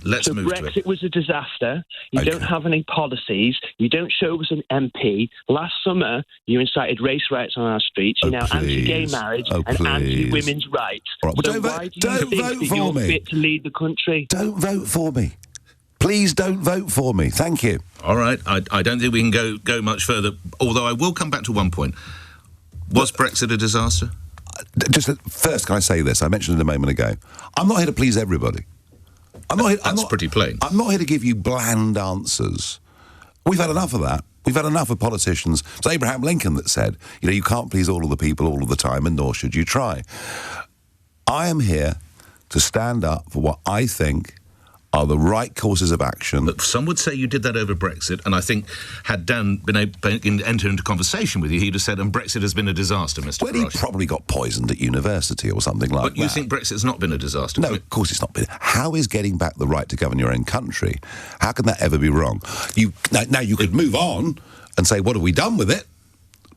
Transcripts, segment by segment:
let's move to it. Brexit was a disaster. You don't have any policies. You don't show us an MP. Last summer, you incited race riots on our streets. You're now anti-gay marriage and anti-women's rights. Right, well, so why do you think that you're fit to lead the country? Don't vote for me. Please don't vote for me. Thank you. All right. I don't think we can go much further, although I will come back to one point. Was Brexit a disaster? Just first, can I say this? I mentioned it a moment ago. I'm not here to please everybody. That's pretty plain. I'm not here to give you bland answers. We've had enough of that. We've had enough of politicians. It's Abraham Lincoln that said, you can't please all of the people all of the time, and nor should you try. I am here to stand up for what I think are the right courses of action. But some would say you did that over Brexit, and I think had Dan been able to enter into conversation with you, he'd have said, and Brexit has been a disaster, Mr. Farage. Well, he probably got poisoned at university or something like that. But you think Brexit's not been a disaster? No, of course it's not been. How is getting back the right to govern your own country, how can that ever be wrong? Now you could move on and say, what have we done with it?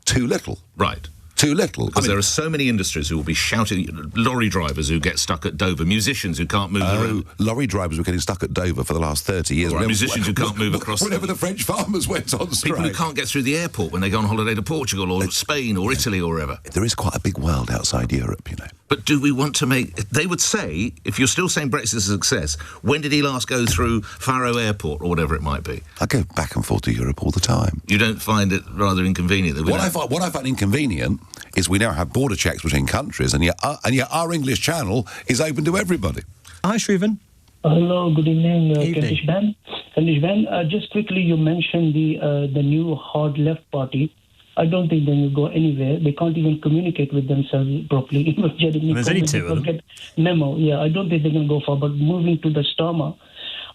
Too little. Right. Too little. Because there are so many industries who will be shouting, lorry drivers who get stuck at Dover, musicians who can't move around. Lorry drivers were getting stuck at Dover for the last 30 years. Right, musicians who can't move across. Whenever the French farmers went on strike. People who can't get through the airport when they go on holiday to Portugal or Spain or Italy or wherever. There is quite a big world outside Europe, But do we want to make... They would say, if you're still saying Brexit's a success, when did he last go through Faro Airport or whatever it might be? I go back and forth to Europe all the time. You don't find it rather inconvenient? What I find inconvenient is we now have border checks between countries, and yet our English Channel is open to everybody. Hi, Shivran. Hello, good evening, Kentish Ben. Just quickly, you mentioned the new hard left party. I don't think they will go anywhere. They can't even communicate with themselves properly. There's only two of them. Memo. Yeah, I don't think they can go far. But moving to the Starmer,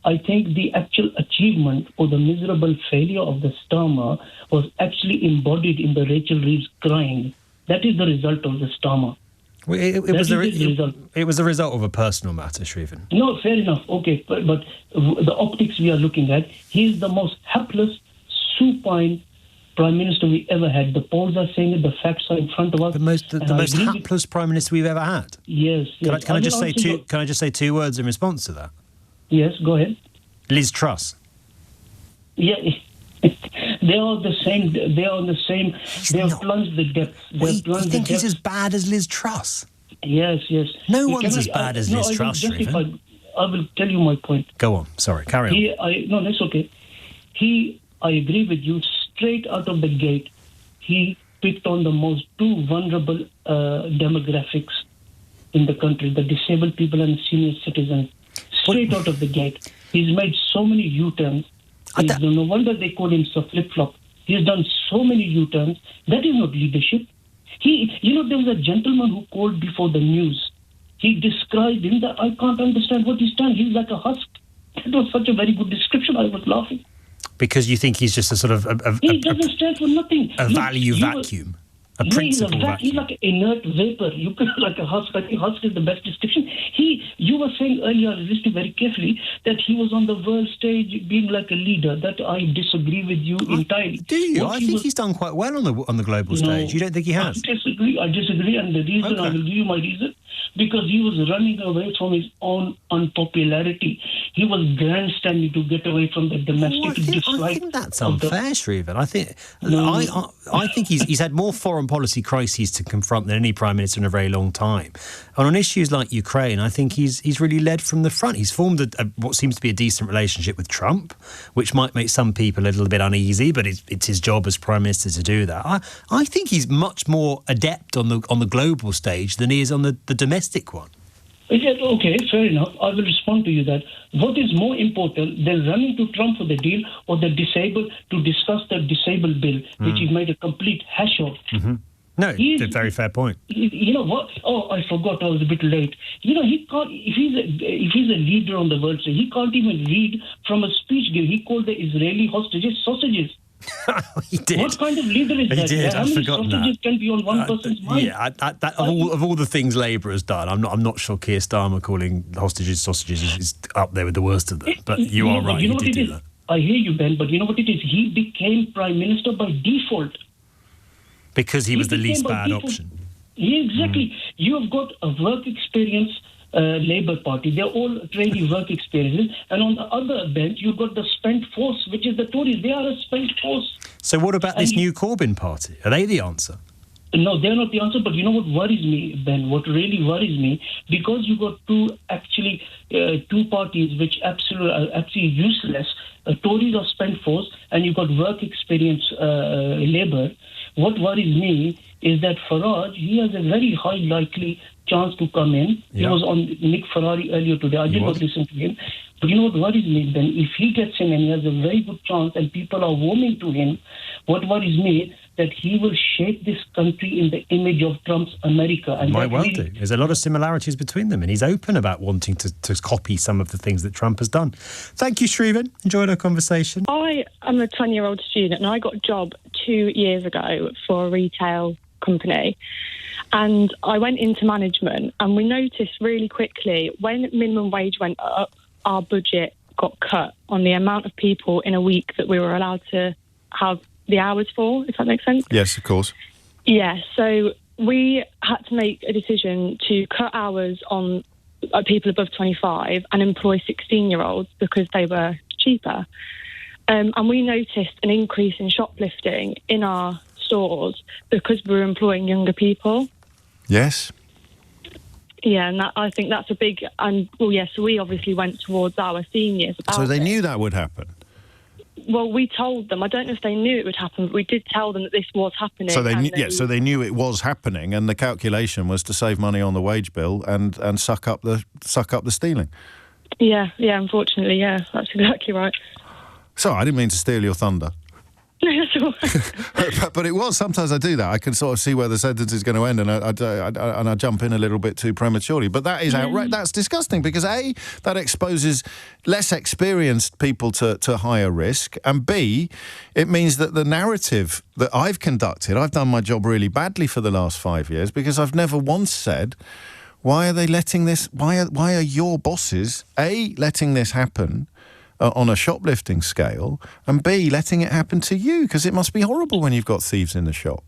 I think the actual achievement or the miserable failure of the Starmer was actually embodied in the Rachel Reeves crying. That is the result of the Starmer. Well, it was a result of a personal matter, Shrivan. No, fair enough. Okay, but the optics we are looking at, he is the most hapless, supine Prime Minister we ever had. The polls are saying it, the facts are in front of us. The most hapless Prime Minister we've ever had. Yes. Can I just say two words in response to that? Yes, go ahead. Liz Truss. Yeah. They are the same. They are the same. They have plunged the depths. You think he's as bad as Liz Truss? Yes. No one's as bad as Liz Truss, Shrivan. I will tell you my point. Go on. Sorry, carry on. No, that's okay. I agree with you. Straight out of the gate, he picked on the most two vulnerable demographics in the country, the disabled people and senior citizens. Straight out of the gate. He's made so many U-turns. No wonder they call him a flip-flop. He's done so many U-turns. That is not leadership. There was a gentleman who called before the news. He described him that I can't understand what he's done. He's like a husk. That was such a very good description. I was laughing. Because you think he's just a sort of... he doesn't stand for nothing. A value vacuum. A principle vacuum. He's like an inert vapor. You could like a husk. I think husk is the best description. You were saying earlier, listening very carefully, that he was on the world stage being like a leader. That I disagree with you entirely. Do you? I think he's done quite well on the global stage. You don't think he has? I disagree, and the reason I will give you my reason, because he was running away from his own unpopularity. He was grandstanding to get away from the domestic dislike. I think that's unfair, Shrivan. I think he's had more foreign policy crises to confront than any Prime Minister in a very long time. And on issues like Ukraine, I think he's really led from the front. He's formed what seems to be a decent relationship with Trump, which might make some people a little bit uneasy, but it's his job as Prime Minister to do that. I think he's much more adept on the global stage than he is on the domestic one. Okay, fair enough. I will respond to you that. What is more important than running to Trump for the deal or the disabled to discuss the disabled bill, which he made a complete hash of? Mm-hmm. No, it's a very fair point. You know what? Oh, I forgot. I was a bit late. He can't. If he's a leader on the world stage, he can't even read from a speech given. He called the Israeli hostages sausages. He did. What kind of leader is that? He did. How many sausages can be on one person's mind? Yeah, of all the things Labour has done, I'm not sure Keir Starmer calling hostages sausages is up there with the worst of them. But you are right. He did do that. I hear you, Ben. But you know what it is? He became Prime Minister by default. Because he was the least bad option. Yeah, exactly. You have got a work experience Labour Party. They're all really work experiences. And on the other bench, you've got the spent force, which is the Tories. They are a spent force. So what about this new Corbyn party? Are they the answer? No, they're not the answer. But you know what worries me, Ben? What really worries me, because you got two parties which are actually useless. Tories are spent force, and you've got work experience Labour. What worries me is that Farage, he has a very high likely chance to come in. Yeah. He was on Nick Ferrari earlier today. I did not listen to him. But you know what worries me, Ben? If he gets in and he has a very good chance and people are warming to him, what worries me that he will shape this country in the image of Trump's America. And might well do. There's a lot of similarities between them, and he's open about wanting to copy some of the things that Trump has done. Thank you, Shivran. Enjoyed our conversation. I am a 20-year-old student, and I got a job 2 years ago for a retail company. And I went into management, and we noticed really quickly when minimum wage went up, our budget got cut on the amount of people in a week that we were allowed to have the hours for, if that makes sense. Yes, of course. Yeah, so we had to make a decision to cut hours on people above 25 and employ 16-year-olds because they were cheaper. And we noticed an increase in shoplifting in our stores because we were employing younger people. Yes. Yeah, and I think that's a big... so we obviously went towards our seniors about So they knew that would happen? Well, we told them. I don't know if they knew it would happen, but we did tell them that this was happening. So they knew it was happening, and the calculation was to save money on the wage bill and suck up the stealing. Yeah, unfortunately, yeah, that's exactly right. Sorry, I didn't mean to steal your thunder. No, that's all right. but it was. Sometimes I do that. I can sort of see where the sentence is going to end, and I jump in a little bit too prematurely. But that is outright. That's disgusting because A, that exposes less experienced people to higher risk, and B, it means that the narrative that I've conducted, I've done my job really badly for the last 5 years because I've never once said, why are they letting this? Why are your bosses A, letting this happen on a shoplifting scale, and B, letting it happen to you, because it must be horrible when you've got thieves in the shop.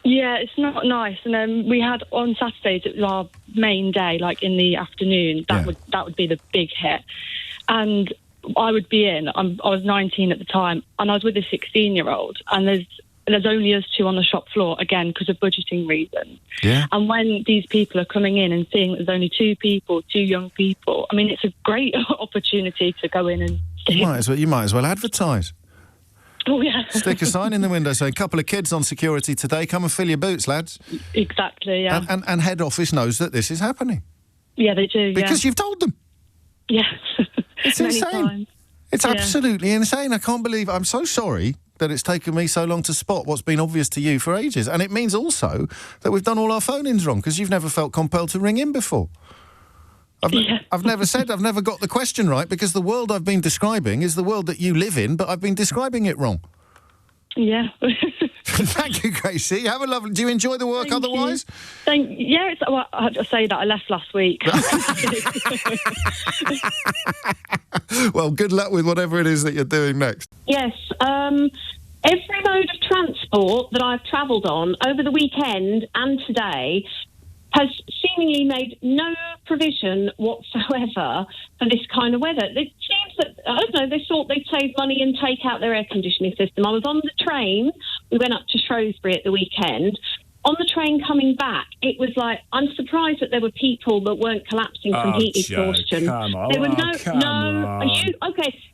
Yeah, it's not nice. And we had on Saturdays, it was our main day, like in the afternoon. That would be the big hit. And I would be in. I was 19 at the time, and I was with a 16-year-old. And there's only us two on the shop floor again because of budgeting reasons. Yeah. And when these people are coming in and seeing that there's only two young people, I mean, it's a great opportunity to go in and. You might as well advertise. Oh, yeah. Stick a sign in the window saying, couple of kids on security today, come and fill your boots, lads. Exactly, yeah. And head office knows that this is happening. Yeah, they do, Because you've told them. Yeah. It's insane. Times. It's absolutely insane. I can't believe... I'm so sorry that it's taken me so long to spot what's been obvious to you for ages. And it means also that we've done all our phone-ins wrong because you've never felt compelled to ring in before. I've never got the question right because the world I've been describing is the world that you live in, but I've been describing it wrong. Yeah. Thank you, Gracie. Have a lovely... Do you enjoy the work otherwise? I say that I left last week. Well, good luck with whatever it is that you're doing next. Yes. Every mode of transport that I've travelled on over the weekend and today has seemingly made no provision whatsoever for this kind of weather. It seems that, I don't know, they thought they'd save money and take out their air conditioning system. I was on the train. We went up to Shrewsbury at the weekend. On the train coming back, it was like, I'm surprised that there were people that weren't collapsing from heat exhaustion. Come on. There were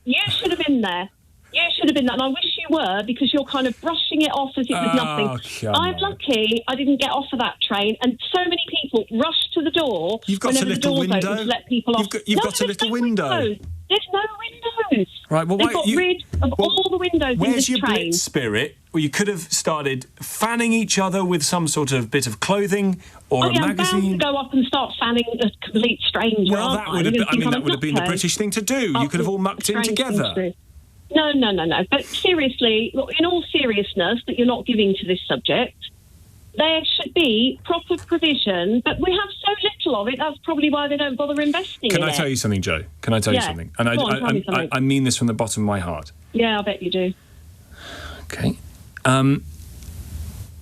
you should have been there. You should have been that, and I wish you were, because you're kind of brushing it off as it was nothing. I'm lucky I didn't get off of that train, and so many people rushed to the door. You've got a little window. To let people off. You've got a little window. There's no windows. Right, well, They've got rid of all the windows in this train. Where's your blitz spirit? Well, you could have started fanning each other with some sort of bit of clothing or a magazine. I'm bound to go up and start fanning a complete stranger. Well, that would have been the British thing to do. You could have all mucked in together. No. But seriously, in all seriousness that you're not giving to this subject, there should be proper provision, but we have so little of it, that's probably why they don't bother investing in it. Can I tell you something, Joe? Can I tell you something? And I mean this from the bottom of my heart. Yeah, I bet you do. Okay.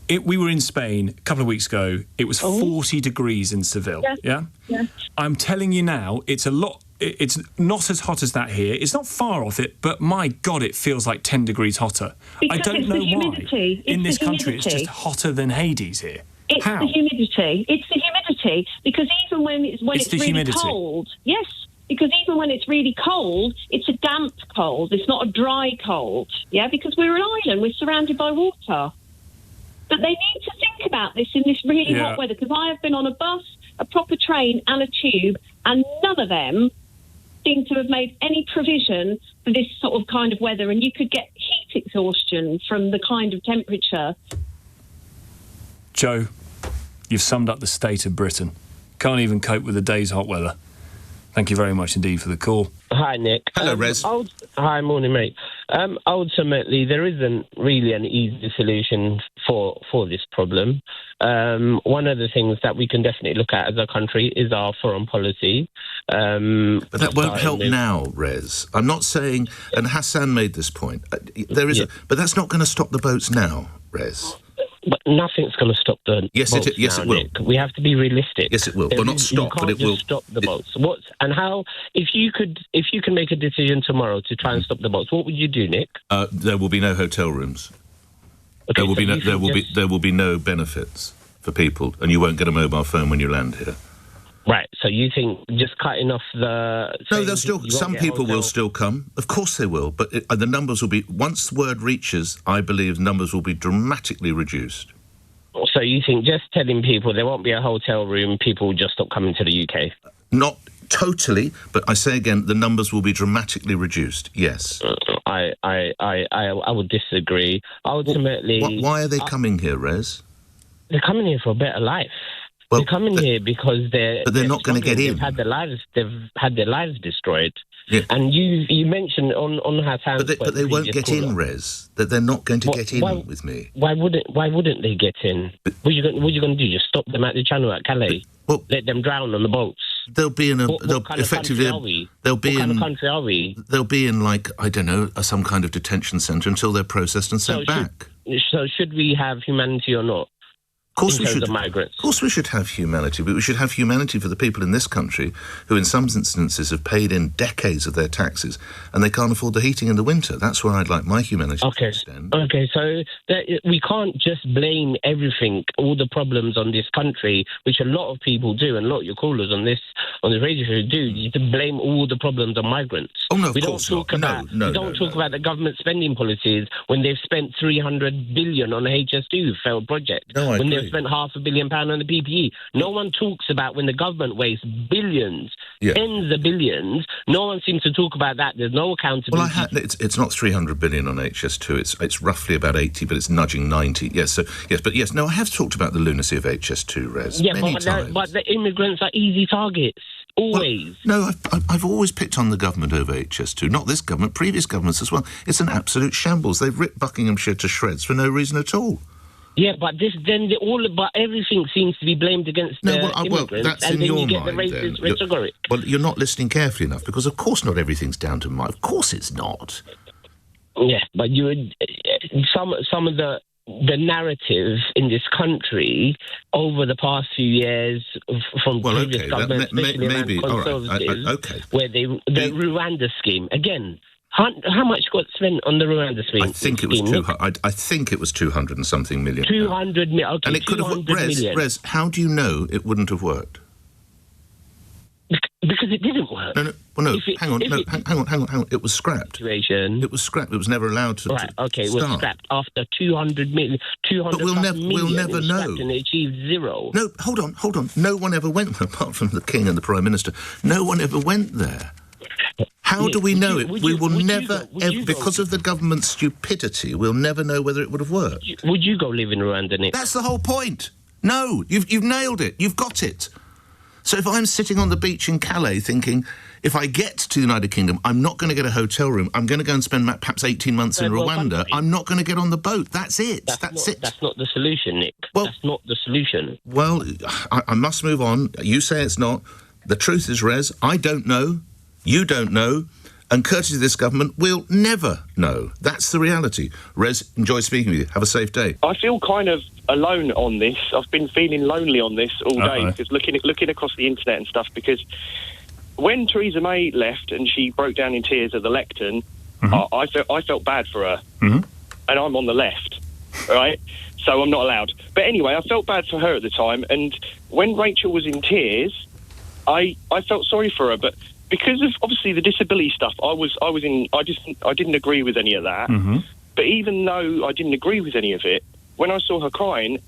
We were in Spain a couple of weeks ago. It was 40 degrees in Seville. Yes. Yeah? I'm telling you now, it's a lot. It's not as hot as that here. It's not far off it, but my God, it feels like 10 degrees hotter. Because I don't know why. In this country, it's just hotter than Hades here. It's How? the humidity. It's the humidity. Because even when it's really humidity. cold, yes. Because even when it's really cold, it's a damp cold. It's not a dry cold. Yeah, because we're an island. We're surrounded by water. But they need to think about this in this really hot weather. Because I have been on a bus, a proper train, and a tube, and none of them seem to have made any provision for this sort of kind of weather. And you could get heat exhaustion from the kind of temperature. Joe, you've summed up the state of Britain. Can't even cope with the day's hot weather. Thank you very much indeed for the call. Hi, Nick. Hello, Rez. Hi, morning, mate. Ultimately, there isn't really an easy solution for this problem. One of the things that we can definitely look at as a country is our foreign policy. But that won't help now, Rez. I'm not saying, and Hassan made this point, but that's not going to stop the boats now, Rez. But nothing's going to stop the boats now, it will. Nick. We have to be realistic. Yes, it will. Well, not stop, but it will. Stop the boats. If you can make a decision tomorrow to try and stop the boats, what would you do, Nick? There will be no hotel rooms. Okay, there will be no benefits for people, and you won't get a mobile phone when you land here. Right. So you think just cutting off the... No, they'll still. Some people will still come. Of course they will. But the numbers will be... Once the word reaches, I believe numbers will be dramatically reduced. So you think just telling people there won't be a hotel room, people will just stop coming to the UK? Not totally, but I say again, the numbers will be dramatically reduced, yes. I would disagree. Ultimately... Why are they coming here, Rez? They're coming here for a better life. Well, they're coming here because they're not going to get in. They've had their lives destroyed. Yeah. And you mentioned on Hassan's point, but they won't get in, Rez. That they're not going to get in with me. Why wouldn't they get in? What are you going to do? Just stop them at the channel at Calais? Let them drown on the boats? They'll be in a. What kind of country are we? They'll be what in. Kind of country are we? They'll be in, like, I don't know, some kind of detention centre until they're processed and sent back. So should we have humanity or not? Of course we should. Of course we should have humanity, but we should have humanity for the people in this country who in some instances have paid in decades of their taxes and they can't afford the heating in the winter. That's where I'd like my humanity to extend. Okay, so we can't just blame everything, all the problems on this country, which a lot of people do, and a lot of your callers on this radio show do, you to blame all the problems on migrants. Oh, no, of course not. We don't talk about the government spending policies when they've spent 300 billion on the HS2 failed project. No, I agree. They've spent £500 million on the PPE. No one talks about when the government wastes billions, tens of billions. No one seems to talk about that. There's no accountability. Well, it's not 300 billion on HS2. It's roughly about 80, but it's nudging 90. Yes, I have talked about the lunacy of HS2, Rez. Many times. But the immigrants are easy targets. Always. Well, no, I've always picked on the government over HS2. Not this government, previous governments as well. It's an absolute shambles. They've ripped Buckinghamshire to shreds for no reason at all. Yeah, but everything seems to be blamed against immigrants, that's and in then your you get mind, the racist rhetoric. Well, you're not listening carefully enough, because of course not everything's down to mine. Of course it's not. Yeah, but you would some of the narrative in this country over the past few years from previous governments, maybe Conservatives, okay, where the Rwanda scheme again. How much got spent on the Rwanda scheme? I think it was 200 and something million. 200 million. Okay, and it could have worked. Rez, how do you know it wouldn't have worked? Because it didn't work. Hang on. It was scrapped. It was scrapped. It was never allowed to. Right. Okay. It was scrapped after 200 million. 200 but we'll never know. And it achieved zero. No, hold on. No one ever went there, apart from the King and the Prime Minister. No one ever went there. How do we know it? We will never, because of the government's stupidity, we'll never know whether it would have worked. Would you go live in Rwanda, Nick? That's the whole point. No, you've nailed it. You've got it. So if I'm sitting on the beach in Calais thinking, if I get to the United Kingdom, I'm not going to get a hotel room, I'm going to go and spend perhaps 18 months in Rwanda, I'm not going to get on the boat. That's it. That's it. That's not the solution, Nick. That's not the solution. Well, I must move on. You say it's not. The truth is, Rez, I don't know. You don't know. And courtesy of this government, we'll never know. That's the reality. Rez, enjoy speaking with you. Have a safe day. I feel kind of alone on this. I've been feeling lonely on this all day, because looking across the internet and stuff, because when Theresa May left and she broke down in tears at the lectern, I felt bad for her. And I'm on the left, right? So I'm not allowed. But anyway, I felt bad for her at the time, and when Rachel was in tears, I felt sorry for her, but because of obviously the disability stuff, I didn't agree with any of that. But even though I didn't agree with any of it, when I saw her crying,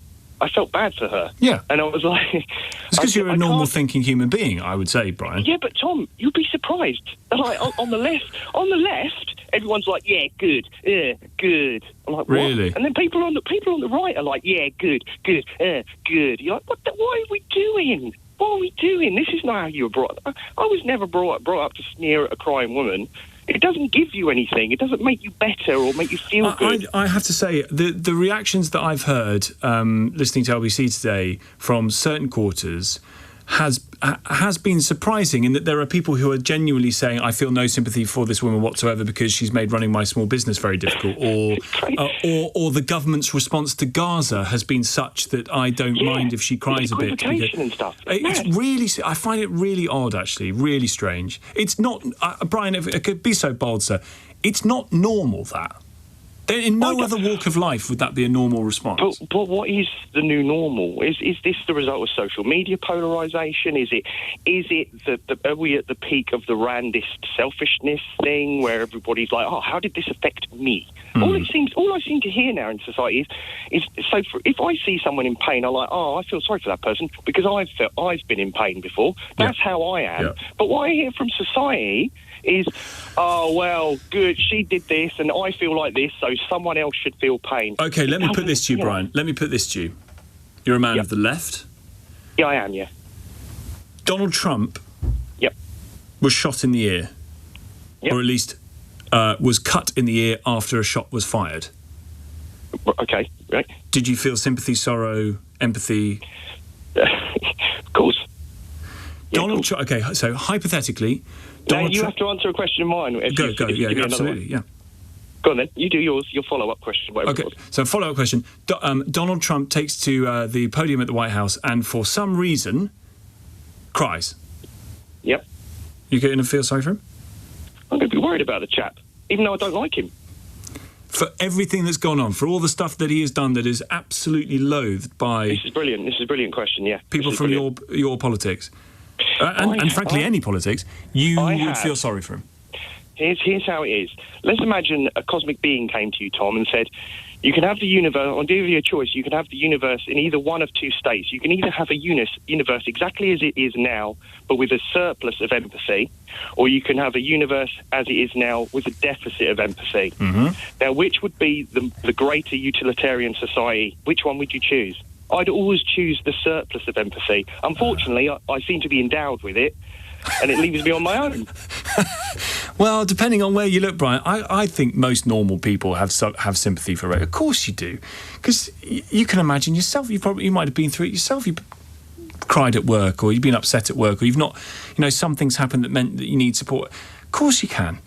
I felt bad for her. Yeah. And I was like... It's because you're a normal thinking human being, I would say, Brian. Yeah, but Tom, you'd be surprised. Like, on the left, everyone's like, yeah, good, good. I'm like, what? Really? And then people on the right are like, yeah, good, good. You're like, what are we doing? What are we doing? This is not how you were brought up. I was never brought up to sneer at a crying woman. It doesn't give you anything. It doesn't make you better or make you feel good. I have to say, the reactions that I've heard listening to LBC today from certain quarters has been surprising, in that there are people who are genuinely saying, I feel no sympathy for this woman whatsoever because she's made running my small business very difficult, or the government's response to Gaza has been such that I don't mind if she cries a bit. And stuff. It's really, I find it really odd, actually, really strange. It's not, Brian, if I could be so bold, sir, it's not normal, that. In no other walk of life would that be a normal response. But what is the new normal? Is this the result of social media polarisation? Is it are we at the peak of the Randist selfishness thing, where everybody's like, oh, how did this affect me? All I seem to hear now in society is if I see someone in pain, I'm like, oh, I feel sorry for that person because I've been in pain before. That's how I am. Yeah. But what I hear from society is, oh, well, good, she did this and I feel like this, so someone else should feel pain. OK, let me put this to you, Brian. Let me put this to you. You're a man of the left. Yeah, I am, yeah. Donald Trump was shot in the ear, or at least was cut in the ear after a shot was fired. OK, right. Did you feel sympathy, sorrow, empathy? Of course. Donald Trump. OK, so hypothetically... Now you have to answer a question of mine. Go, yeah, absolutely, yeah. Go on then, you do your follow-up question. Okay, so follow-up question. Donald Trump takes to the podium at the White House and for some reason cries. Yep. You going to feel sorry for him? I'm going to be worried about the chap, even though I don't like him. For everything that's gone on, for all the stuff that he has done that is absolutely loathed by... This is brilliant. This is a brilliant question, yeah. People from your politics. And frankly, any politics, you would feel sorry for him. Here's how it is. Let's imagine a cosmic being came to you, Tom, and said, you can have the universe, I'll give you a choice, you can have the universe in either one of two states. You can either have a universe exactly as it is now, but with a surplus of empathy, or you can have a universe as it is now with a deficit of empathy. Now, which would be the greater utilitarian society? Which one would you choose? I'd always choose the surplus of empathy. Unfortunately, I seem to be endowed with it, and it leaves me on my own. Well, depending on where you look, Brian, I think most normal people have sympathy for it. Of course you do, because you can imagine yourself. You might have been through it yourself. You cried at work, or you've been upset at work, or you've not. Something's happened that meant that you need support. Of course you can.